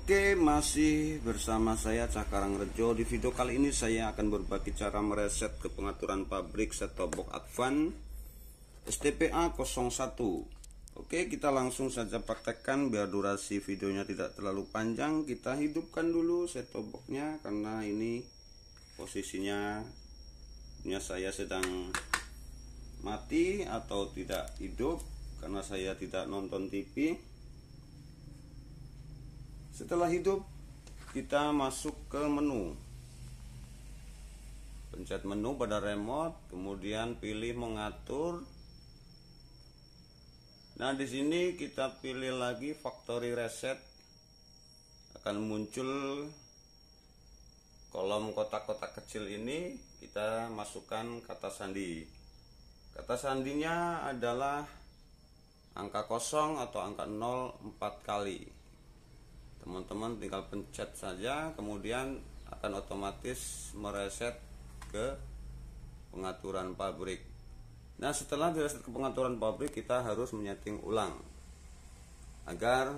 Oke, masih bersama saya Cakarang Rejo. Di video kali ini saya akan berbagi cara mereset ke pengaturan pabrik set-top box Advan STPA 01. Oke, kita langsung saja praktekkan biar durasi videonya tidak terlalu panjang. Kita hidupkan dulu set-top box-nya karena ini posisinya saya sedang mati atau tidak hidup karena saya tidak nonton TV. Setelah hidup, kita masuk ke menu. Pencet menu pada remote, kemudian pilih mengatur. Nah, di sini kita pilih lagi factory reset. Akan muncul kolom kotak-kotak kecil ini, kita masukkan kata sandi. Kata sandinya adalah angka kosong atau angka 0 4 kali. Teman-teman tinggal pencet saja, kemudian akan otomatis mereset ke pengaturan pabrik. Nah, setelah direset ke pengaturan pabrik, kita harus menyeting ulang agar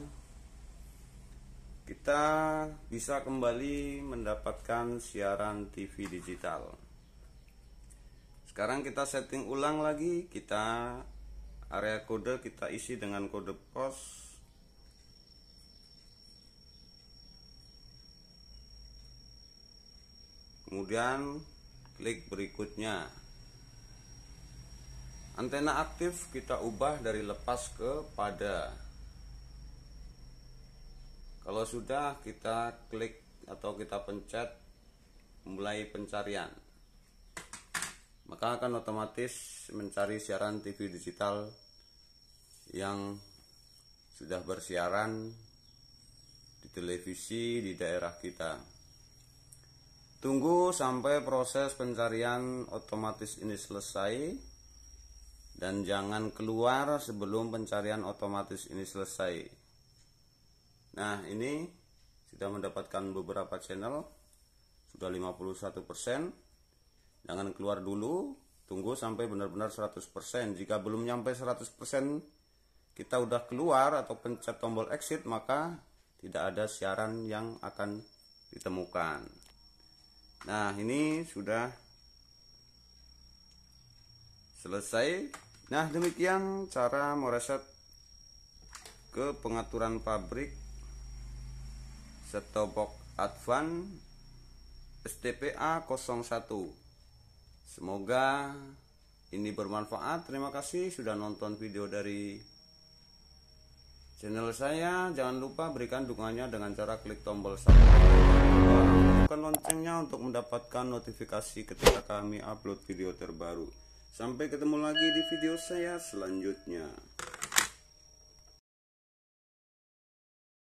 kita bisa kembali mendapatkan siaran TV digital. Sekarang kita setting ulang lagi, kita area kode kita isi dengan kode pos. Kemudian klik berikutnya. Antena aktif kita ubah dari lepas ke pada. Kalau sudah, kita klik atau kita pencet mulai pencarian. Maka akan otomatis mencari siaran TV digital yang sudah bersiaran di televisi di daerah kita. Tunggu sampai proses pencarian otomatis ini selesai dan jangan keluar sebelum pencarian otomatis ini selesai. Nah, ini sudah mendapatkan beberapa channel, sudah 51%. Jangan keluar dulu, tunggu sampai benar-benar 100%. Jika belum nyampe 100%, kita udah keluar atau pencet tombol exit, maka tidak ada siaran yang akan ditemukan. Nah, ini sudah selesai. Nah, demikian cara mereset ke pengaturan pabrik set-top box Advan STPA 01. Semoga ini bermanfaat. Terima kasih sudah nonton video dari channel saya. Jangan lupa berikan dukungannya dengan cara klik tombol subscribe, aktifkan loncengnya untuk mendapatkan notifikasi ketika kami upload video terbaru. Sampai ketemu lagi di video saya selanjutnya.